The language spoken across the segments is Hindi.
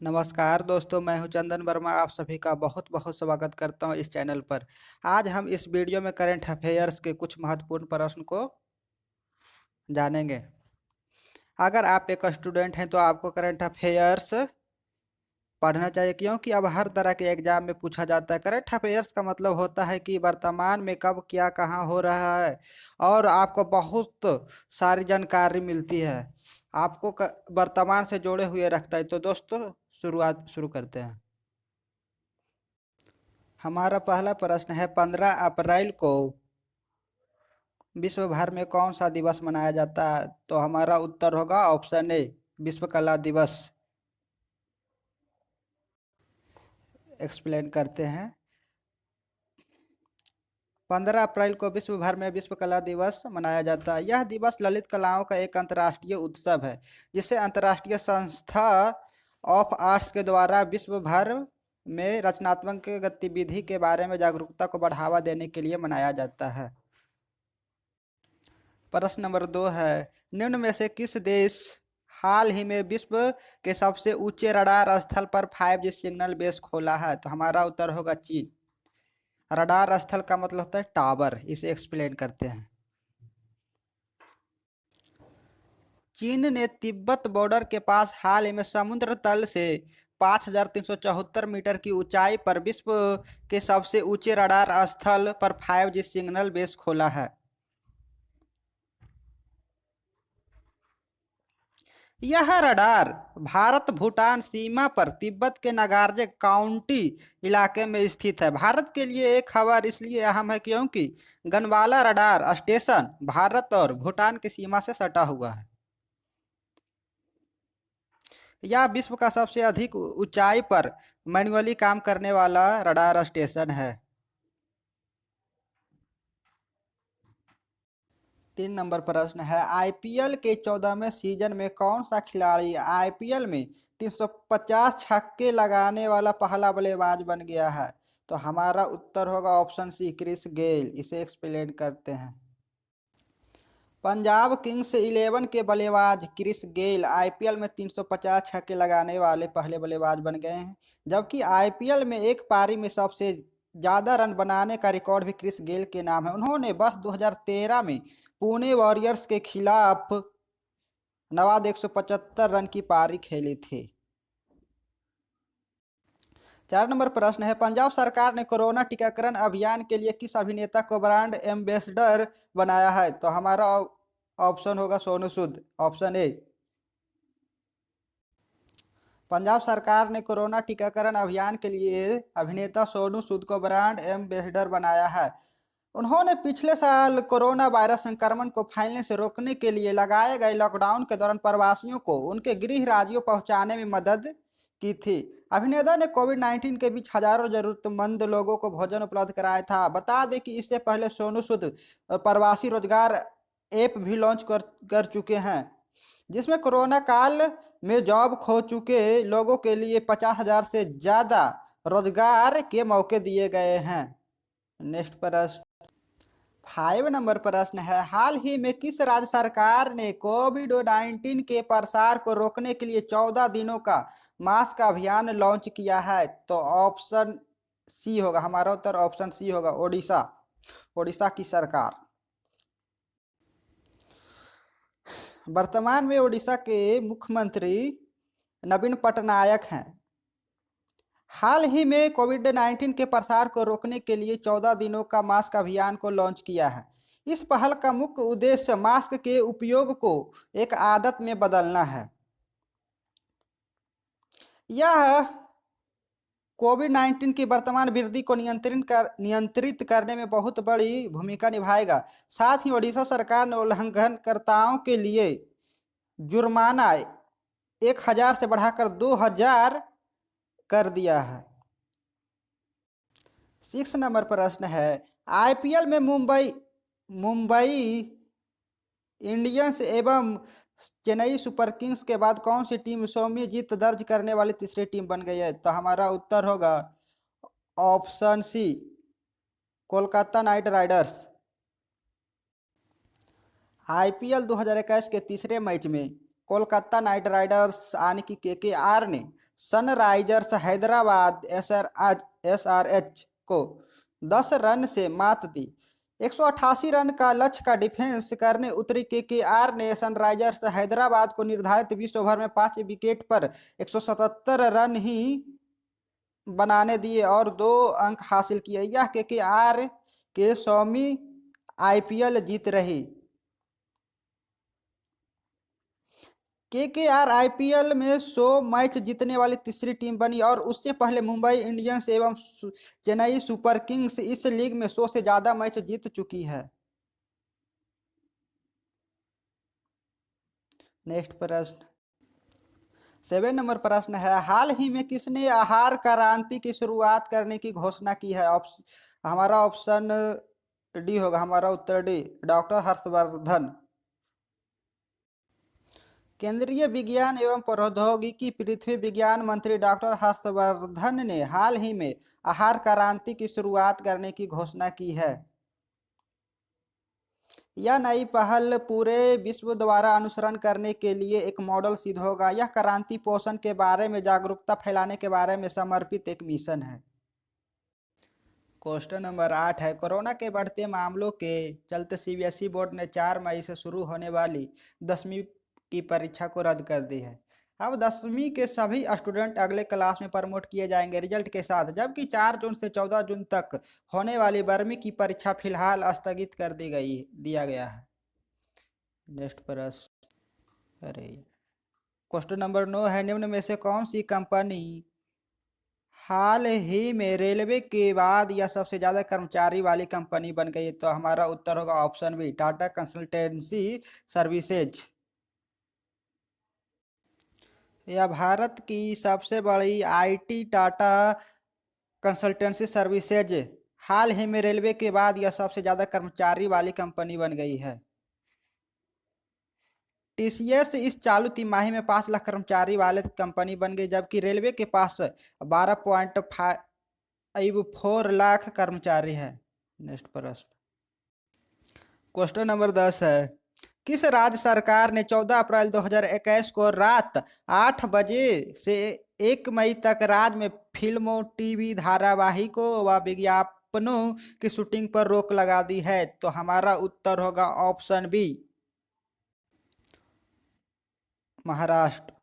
नमस्कार दोस्तों, मैं हूं चंदन वर्मा। आप सभी का बहुत बहुत स्वागत करता हूं इस चैनल पर। आज हम इस वीडियो में करंट अफेयर्स के कुछ महत्वपूर्ण प्रश्न को जानेंगे। अगर आप एक स्टूडेंट हैं तो आपको करंट अफेयर्स पढ़ना चाहिए, क्योंकि अब हर तरह के एग्जाम में पूछा जाता है। करंट अफेयर्स का मतलब होता है कि वर्तमान में कब क्या कहाँ हो रहा है, और आपको बहुत सारी जानकारी मिलती है। आपको वर्तमान से जोड़े हुए रखता है। तो दोस्तों, शुरुआत शुरू करते हैं। हमारा पहला प्रश्न है, 15 अप्रैल को विश्व भर में कौन सा दिवस मनाया जाता है? तो हमारा उत्तर होगा ऑप्शन ए, विश्व कला दिवस। एक्सप्लेन करते हैं। 15 अप्रैल को विश्व भर में विश्व कला दिवस मनाया जाता है। यह दिवस ललित कलाओं का एक अंतर्राष्ट्रीय उत्सव है, जिसे अंतर्राष्ट्रीय संस्था ऑफ आर्ट्स के द्वारा विश्व भर में रचनात्मक गतिविधि के बारे में जागरूकता को बढ़ावा देने के लिए मनाया जाता है। प्रश्न नंबर 2 है, निम्न में से किस देश हाल ही में विश्व के सबसे ऊंचे रडार स्थल पर 5G सिग्नल बेस खोला है? तो हमारा उत्तर होगा चीन। रडार स्थल का मतलब होता है टावर। इसे एक्सप्लेन करते हैं। चीन ने तिब्बत बॉर्डर के पास हाल ही में समुद्र तल से 5,374 मीटर की ऊंचाई पर विश्व के सबसे ऊंचे रडार स्थल पर 5G सिग्नल बेस खोला है। यह रडार भारत भूटान सीमा पर तिब्बत के नागार्जुन काउंटी इलाके में स्थित है। भारत के लिए एक खबर इसलिए अहम है क्योंकि गनवाला रडार स्टेशन भारत और भूटान की सीमा से सटा हुआ है। यह विश्व का सबसे अधिक ऊंचाई पर मैन्युअली काम करने वाला रडार स्टेशन है। 3 नंबर प्रश्न है, आईपीएल के 14वें सीजन में कौन सा खिलाड़ी आईपीएल में 350 छक्के लगाने वाला पहला बल्लेबाज बन गया है? तो हमारा उत्तर होगा ऑप्शन सी, क्रिस गेल। इसे एक्सप्लेन करते हैं। पंजाब किंग्स 11 के बल्लेबाज क्रिस गेल आईपीएल में 350 छक्के लगाने वाले पहले बल्लेबाज बन गए हैं, जबकि आईपीएल में एक पारी में सबसे ज्यादा रन बनाने का रिकॉर्ड भी क्रिस गेल के नाम है। उन्होंने वर्ष 2013 में पुणे वॉरियर्स के खिलाफ नवाद 175 रन की पारी खेली थी। 4 नंबर प्रश्न है, पंजाब सरकार ने कोरोना टीकाकरण अभियान के लिए किस अभिनेता को ब्रांड एम्बेसडर बनाया है? तो हमारा ऑप्शन होगा सोनू सूद। Option A. पंजाब सरकार ने कोरोना टीकाकरण अभियान के लिए अभिनेता सोनू सूद को ब्रांड एम्बेसडर बनाया है। उन्होंने पिछले साल कोरोना वायरस संक्रमण को फैलने से रोकने के लिए लगाए गए लॉकडाउन के दौरान प्रवासियों को उनके गृह राज्यों पहुंचाने में मदद की थी। अभिनेता ने कोविड-19 के बीच हजारों जरूरतमंद लोगों को भोजन उपलब्ध कराया था। बता दें कि इससे पहले सोनू सूद प्रवासी रोजगार ऐप भी लॉन्च कर चुके हैं, जिसमें कोरोना काल में जॉब खो चुके लोगों के लिए 50,000 से ज्यादा रोजगार के मौके दिए गए हैं। नेक्स्ट प्रश्न। 5 नंबर प्रश्न है, हाल ही में किस राज्य सरकार ने कोविड-19 के प्रसार को रोकने के लिए 14 दिनों का मास्क अभियान लॉन्च किया है? तो ऑप्शन सी होगा। हमारा उत्तर ऑप्शन सी होगा, ओडिशा। ओडिशा की सरकार। वर्तमान में ओडिशा के मुख्यमंत्री नवीन पटनायक हैं। हाल ही में कोविड-19 के प्रसार को रोकने के लिए 14 दिनों का मास्क अभियान को लॉन्च किया है। इस पहल का मुख्य उद्देश्य मास्क के उपयोग को एक आदत में बदलना है। यह कोविड-19 की वर्तमान वृद्धि को नियंत्रित करने में बहुत बड़ी भूमिका निभाएगा। साथ ही ओडिशा सरकार ने उल्लंघनकर्ताओं के लिए जुर्माना 1,000 से बढ़ाकर 2,000 कर दिया है। 6 नंबर प्रश्न है, आईपीएल में मुंबई मुंबई इंडियंस एवं चेन्नई सुपर किंग्स के बाद कौन सी टीम 100वीं जीत दर्ज करने वाली तीसरी टीम बन गई है? तो हमारा उत्तर होगा option C, Kolkata Knight Riders. IPL 2021 के तीसरे मैच में कोलकाता नाइट राइडर्स यानी कि केकेआर ने सनराइजर्स हैदराबाद SRH को 10 रन से मात दी। 188 रन का लक्ष्य का डिफेंस करने उतरी KKR ने सनराइजर्स हैदराबाद को निर्धारित 20 ओवर में 5 विकेट पर 177 रन ही बनाने दिए और 2 अंक हासिल किए। यह KKR के 100वीं IPL जीत रही। KKR IPL में 100 मैच जीतने वाली तीसरी टीम बनी और उससे पहले मुंबई इंडियंस एवं चेन्नई सुपर किंग्स इस लीग में 100 से ज्यादा मैच जीत चुकी है। नेक्स्ट प्रश्न 7 नंबर प्रश्न है, हाल ही में किसने आहार क्रांति की शुरुआत करने की घोषणा की है? हमारा ऑप्शन डी होगा, हमारा उत्तर डी, डॉक्टर हर्षवर्धन। केंद्रीय विज्ञान एवं प्रौद्योगिकी पृथ्वी विज्ञान मंत्री डॉक्टर हर्षवर्धन ने हाल ही में आहार क्रांति की शुरुआत करने की घोषणा की है। यह नई पहल पूरे विश्व द्वारा अनुसरण करने के लिए एक मॉडल सिद्ध होगा। यह क्रांति पोषण के बारे में जागरूकता फैलाने के बारे में समर्पित एक मिशन है। क्वेश्चन नंबर 8 है, कोरोना के बढ़ते मामलों के चलते CBSE बोर्ड ने 4 मई से शुरू होने वाली 10वीं की परीक्षा को रद्द कर दी है। अब 10वीं के सभी स्टूडेंट अगले क्लास में प्रमोट किए जाएंगे रिजल्ट के साथ, जबकि 4 जून से 14 जून तक होने वाली 12वीं की परीक्षा फिलहाल स्थगित कर दिया गया है। नेक्स्ट प्रश्न, अरे क्वेश्चन नंबर 9 है, निम्न में से कौन सी कंपनी हाल ही में रेलवे के बाद यह सबसे ज्यादा कर्मचारी वाली कंपनी बन गई? तो हमारा उत्तर होगा option B, Tata consultancy services. यह भारत की सबसे बड़ी IT टाटा कंसल्टेंसी सर्विसेज हाल ही में रेलवे के बाद यह सबसे ज्यादा कर्मचारी वाली कंपनी बन गई है। TCS इस चालू तिमाही में 5 लाख कर्मचारी वाले कंपनी बन गई, जबकि रेलवे के पास 12.54 लाख कर्मचारी है। नेक्स्ट प्रश्न, क्वेश्चन नंबर 10 है, किस राज्य सरकार ने 14 अप्रैल 2021 को रात 8 बजे से 1 मई तक राज्य में फिल्मों, TV धारावाहिकों व विज्ञापनों की शूटिंग पर रोक लगा दी है? तो हमारा उत्तर होगा ऑप्शन बी, महाराष्ट्र।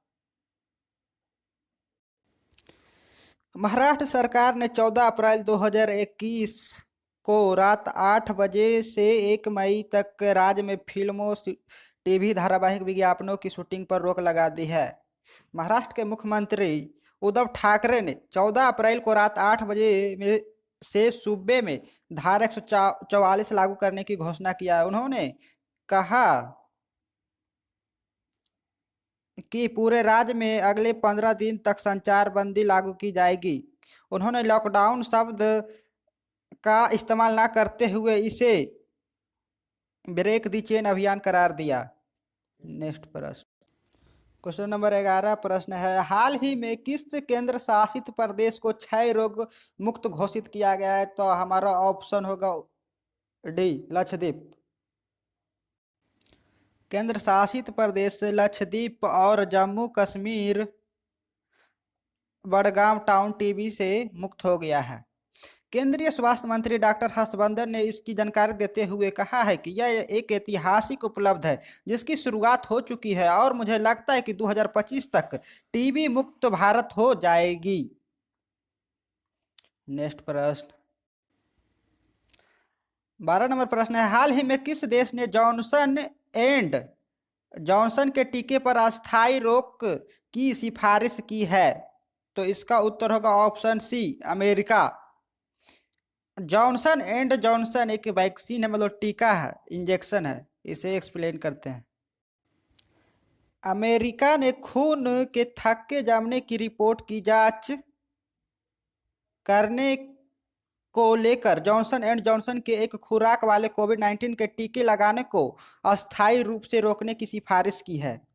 महाराष्ट्र सरकार ने 14 अप्रैल 2021 को रात 8 बजे से 1 मई तक राज्य में फिल्मों, TV धारावाहिक, विज्ञापनों की शूटिंग पर रोक लगा दी है। महाराष्ट्र के मुख्यमंत्री उद्धव ठाकरे ने 14 अप्रैल को रात 8 बजे में से सूबे में धारा 144 लागू करने की घोषणा किया है। उन्होंने कहा कि पूरे राज्य में अगले 15 दिन तक संचार बंदी लागू की जाएगी। उन्होंने लॉकडाउन शब्द का इस्तेमाल न करते हुए इसे ब्रेक दी चेन अभियान करार दिया। नेक्स्ट प्रश्न, क्वेश्चन नंबर 11 प्रश्न है, हाल ही में किस केंद्र शासित प्रदेश को क्षय रोग मुक्त घोषित किया गया है? तो हमारा ऑप्शन होगा डी, लक्षद्वीप। केंद्र शासित प्रदेश लक्षद्वीप और जम्मू कश्मीर बड़गांव टाउन TB से मुक्त हो गया है। केंद्रीय स्वास्थ्य मंत्री डॉक्टर हर्षवर्धन ने इसकी जानकारी देते हुए कहा है कि यह एक ऐतिहासिक उपलब्धि है जिसकी शुरुआत हो चुकी है और मुझे लगता है कि 2025 तक TB मुक्त भारत हो जाएगी। नेक्स्ट प्रश्न, 12 नंबर प्रश्न है, हाल ही में किस देश ने जॉनसन एंड जॉनसन के टीके पर अस्थायी रोक की सिफारिश की है? तो इसका उत्तर होगा option C, America. Johnson and Johnson एक वैक्सीन है, मतलब टीका है, इंजेक्शन है। इसे एक्सप्लेन करते हैं। अमेरिका ने खून के थक्के जमने की रिपोर्ट की जांच करने को लेकर जॉनसन एंड जॉनसन के एक खुराक वाले कोविड-19 के टीके लगाने को अस्थायी रूप से रोकने की सिफारिश की है।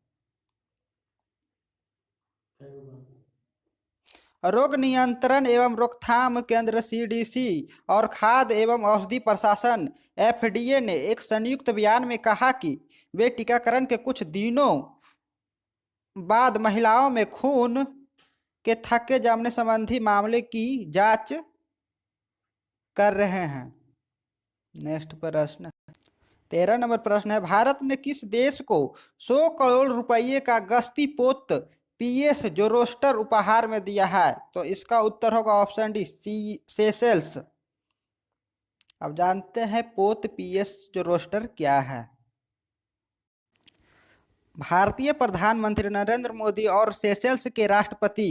रोग नियंत्रण एवं रोकथाम केंद्र CDC और खाद्य एवं औषधि प्रशासन FDA ने एक संयुक्त बयान में कहा कि वे टीकाकरण के कुछ दिनों बाद महिलाओं में खून के थके जमने संबंधी मामले की जांच कर रहे हैं। नेक्स्ट प्रश्न, 13 नंबर प्रश्न है, भारत ने किस देश को 100 करोड़ रुपए का गश्ती पोत पीएस जोरोस्टर उपहार में दिया है? तो इसका उत्तर होगा ऑप्शन डी, सेशेल्स। अब जानते हैं पोत पीएस जोरोस्टर क्या है। भारतीय प्रधानमंत्री नरेंद्र मोदी और सेशेल्स के राष्ट्रपति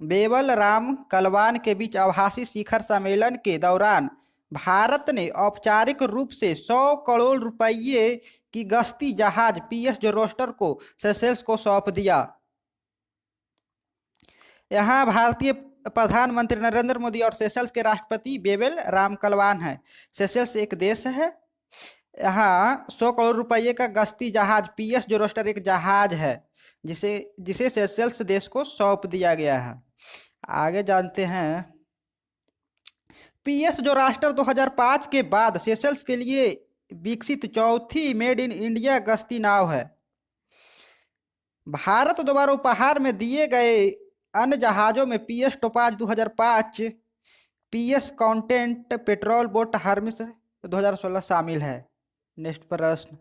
बेबल राम कलवान के बीच आभासी शिखर सम्मेलन के दौरान भारत ने औपचारिक रूप से 100 करोड़ रुपए की गश्ती जहाज पीएस जोरोस्टर को सेशेल्स को सौंप दिया। यहाँ भारतीय प्रधानमंत्री नरेंद्र मोदी और सेशेल्स के राष्ट्रपति बेबेल राम कलवान है। सेशेल्स एक देश है। यहाँ 100 करोड़ रुपए का गश्ती जहाज पीएस जोरोस्टर एक जहाज है जिसे जिसे सेशेल्स देश को सौंप दिया गया है। आगे जानते हैं, पीएस जोरोस्टर 2005 के बाद सेशेल्स के लिए विकसित चौथी मेड इन इंडिया गश्ती नाव है। भारत द्वारा उपहार में दिए गए अन्य जहाजों में PS topaz 2005, PS content petrol boat Hermès 2016 शामिल है। नेक्स्ट प्रश्न,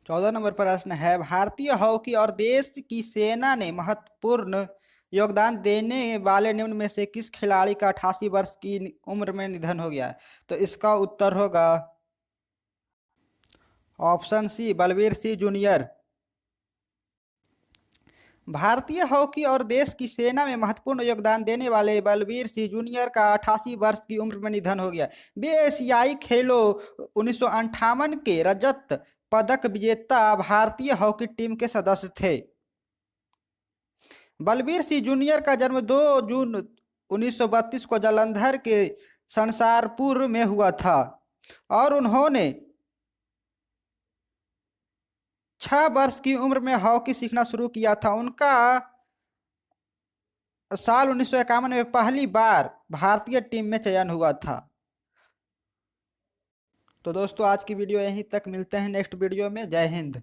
14 नंबर प्रश्न है, भारतीय हॉकी और देश की सेना ने महत्वपूर्ण योगदान देने वाले निम्न में से किस खिलाड़ी का 88 वर्ष की उम्र में निधन हो गया है? तो इसका उत्तर होगा option C, Balbir Singh junior. भारतीय हॉकी और देश की सेना में महत्वपूर्ण योगदान देने वाले बलबीर सिंह जूनियर का 88 वर्ष की उम्र में निधन हो गया। वे एशियाई खेलों 1958 के रजत पदक विजेता भारतीय हॉकी टीम के सदस्य थे। बलबीर सिंह जूनियर का जन्म 2 जून 1932 को जालंधर के संसारपुर में हुआ था और उन्होंने 6 वर्ष की उम्र में हॉकी सीखना शुरू किया था। उनका साल 1951 में पहली बार भारतीय टीम में चयन हुआ था। तो दोस्तों आज की वीडियो यहीं तक, मिलते हैं नेक्स्ट वीडियो में। जय हिंद।